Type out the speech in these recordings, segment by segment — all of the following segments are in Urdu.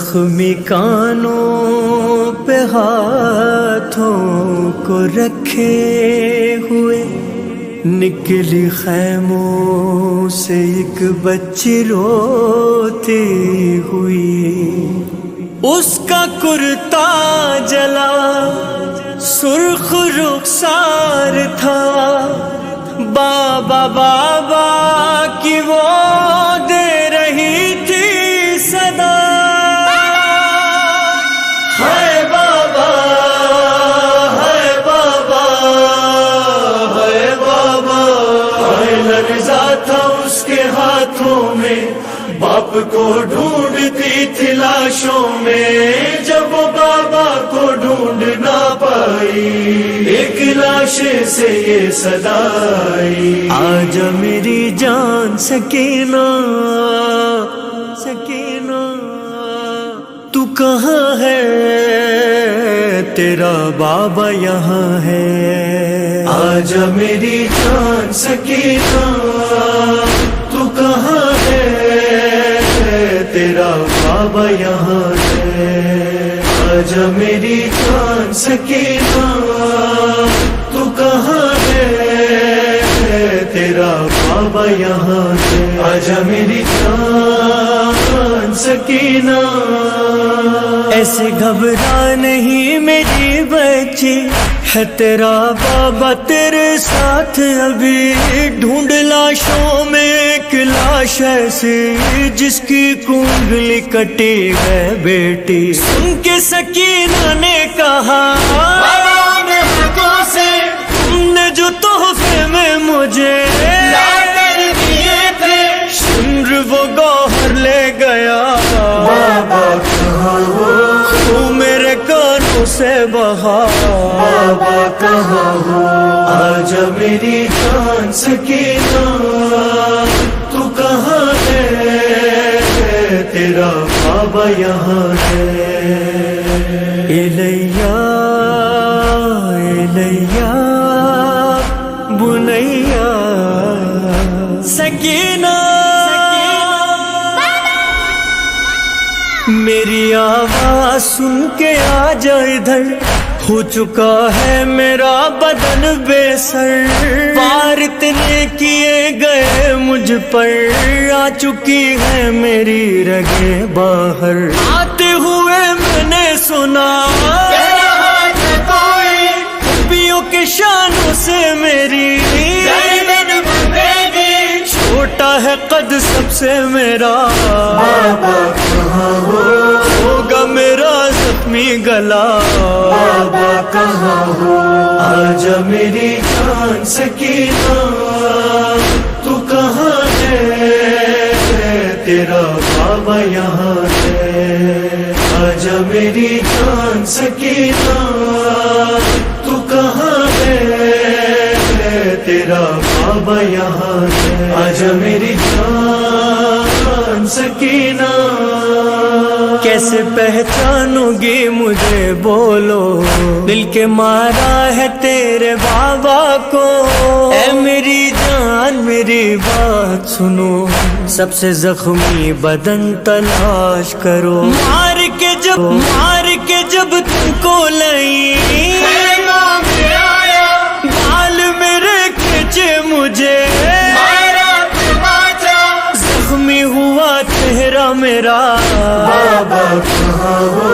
زخمی کانوں پہ ہاتھوں کو رکھے ہوئے نکلی خیموں سے ایک بچی روتی ہوئی، اس کا کرتا جلا سرخ رخسار تھا، بابا بابا کی وہ دے رہی تھی صدا، ہے بابا ہے بابا ہے بابا، لرزا تھا اس کے ہاتھوں میں، باپ کو ڈھونڈتی تھی لاشوں میں، جب وہ بابا کو ڈھونڈ نہ پائی ایک لاش سے یہ صدا آئی، آج میری جان سکینہ سکینہ تو کہاں ہے، تیرا بابا یہاں ہے، آج میری جان سکینہ تو کہاں ہے، تیرا بابا یہاں ہے، آجا میری جان سکینہ تو کہاں ہے، تیرا بابا یہاں ہے، آجا میری جان سکینہ، ایسے گھبرا نہیں میری بچی، ہے تیرا بابا تیرے ساتھ، ابھی ڈھونڈ لاشوں میں ایک لاش ایسی جس کی کنگلی کٹی ہے بیٹی، سن کے سکینہ نے کہا سے تم نے جو تحفے میں مجھے لا کر دیے تھے، سمر وہ گوہر لے گیا، بابا کہاں ہو میرے کانوں سے بہا، بابا کہاں ہو، آجا میری جان سکینہ تو کہاں ہے، تیرا بابا یہاں ہے، الیہ الیہ بنیا سکینہ، میری آواز سن کے آ جا ادھر، ہو چکا ہے میرا بدن بے سر، پار اتنے کیے گئے مجھ پر، آ چکی ہے میری رگیں باہر، آتے ہوئے میں نے سنا خوبیوں کے شانوں سے میری چھوٹا ہے قد سب سے میرا، بابا کہاں ہوگا میرا زخمی گلا، بابا کہاں ہو، آجا میری جان سکینہ تو کہاں ہے، تیرا بابا یہاں ہے، آجا میری جان سکینہ تو کہاں ہے، تیرا بابا یہاں ہے، آجا میری جان سکینہ، کیسے پہچانوں گی مجھے بولو، دل کے مارا ہے تیرے بابا کو، اے میری جان میری بات سنو، سب سے زخمی بدن تلاش کرو، مار کے جب تم کو لئی بال میرے کھینچے مجھے، زخمی ہوا چہرہ میرا، بابا کہاں ہو،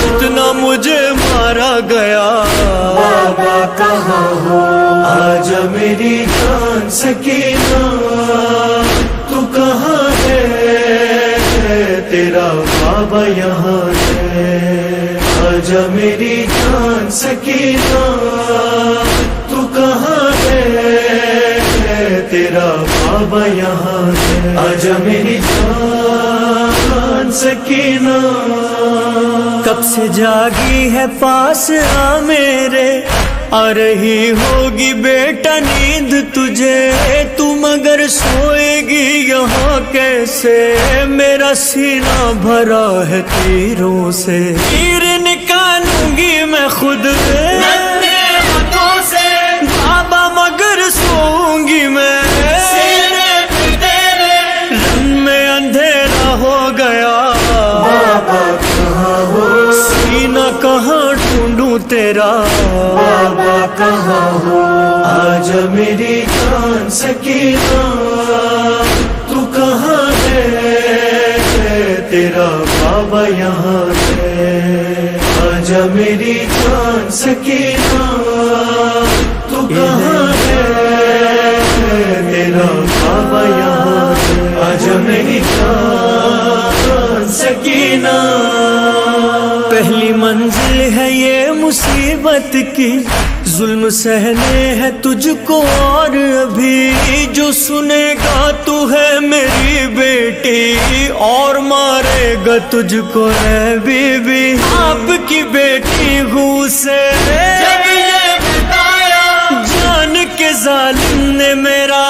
اتنا مجھے مارا گیا، بابا کہاں ہو، آجا میری جان سکینہ تو کہاں ہے، تیرا بابا یہاں ہے، آجا میری جان سکینہ تو کہاں ہے، تیرا بابا یہاں ہے، آجا میری جان سکینہ، کب سے جاگی ہے پاس آ میرے، آ رہی ہوگی بیٹا نیند تجھے، تم اگر سوئے گی یہاں کیسے، میرا سینہ بھرا ہے تیروں سے، تیر نکالوں گی میں خود بابا مگر سوؤں گی میں، رن میں اندھیرا ہو گیا، بابا تیرا بابا کہاں ہو؟ آجا میری جان سکینہ تو کہاں ہے؟ تیرا بابا یہاں ہے۔ آجا میری جان سکینہ تو کہاں ہے؟ تیرا بابا یہاں ہے۔ آجا میری جان سکینہ، پہلی منزل ہے یہ مصیبت کی، ظلم سہنے ہے تجھ کو اور ابھی جو سنے گا تو ہے میری بیٹی اور مارے گا تجھ کو ہے بی بی۔ آپ کی بیٹی ہوں سے جب یہ بتایا، جان کے ظالم نے میرا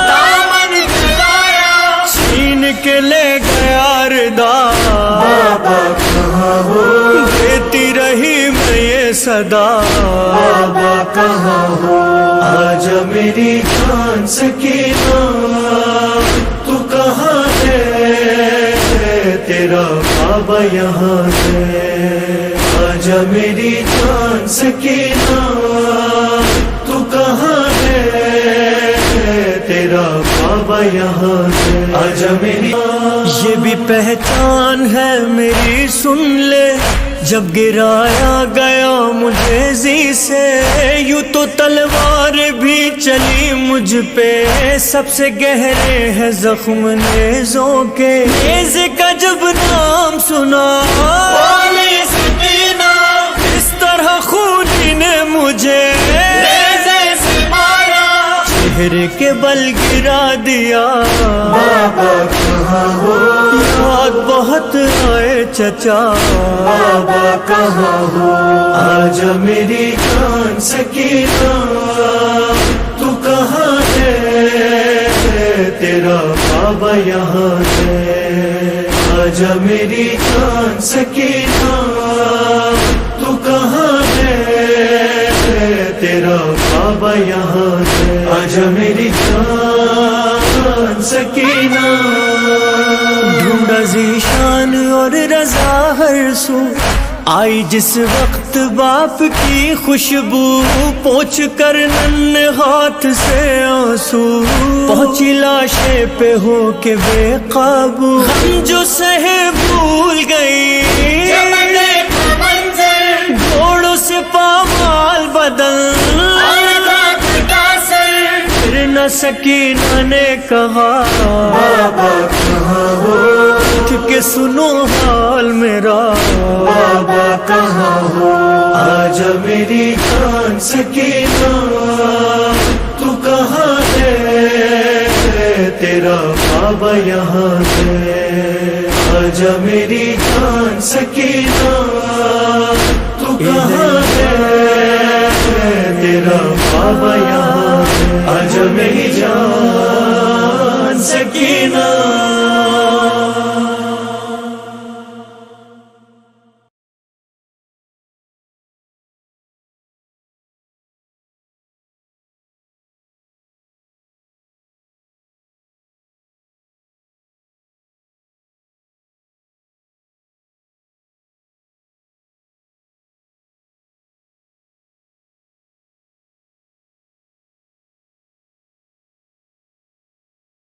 دامن چھڑایا، چھین کے لے گیا ردا بابا کہاں ہو؟ دیتی رہی میں یہ صدا بابا کہاں ہو؟ آجا میری جان سکینہ تو کہاں ہے؟ تیرا بابا یہاں ہے۔ آجا میری جان سکینہ تو کہاں ہے؟ تیرا بابا یہاں ہے۔ آجا میری، یہ بھی پہچان ہے میری سن لے، جب گرایا گیا مجھے زی سے یوں تو تلوار بھی چلی مجھ پہ، سب سے گہرے ہیں زخم نیزوں کے، نیز کا جب نام سنا اس طرح خونی نے مجھے چہرے کے بل گرا دیا بابا کہاں ہو؟ یاد بہت آئے چچا بابا کہاں ہو؟ آجا میری جان سکینہ تو کہاں ہے؟ تیرا بابا یہاں ہے۔ آجا میری جان سکینہ تو کہاں ہے؟ تیرا بابا یہاں ہے۔ آجا میری جان سکینہ، ڈھونڈا ذیشان اور رضا ہر سو، آئی جس وقت باپ کی خوشبو، پوچھ کر ننھے ہاتھ سے آنسو، پہنچی لاشے پہ ہو کے بے قابو، ہم جو سہے بھول گئی گھوڑوں سے پامال بدل، پھر نہ سکینہ نے کہا بابا کہاں ہو؟ اٹھ کے سنو حال میرا بابا کہاں ہو؟ آجا میری جان سکینہ تو کہاں ہے؟ تیرا بابا یہاں ہے۔ آجا میری جان سکینہ تو کہاں ہے؟ تیرا بابا یہاں ہے۔ آجا میری جان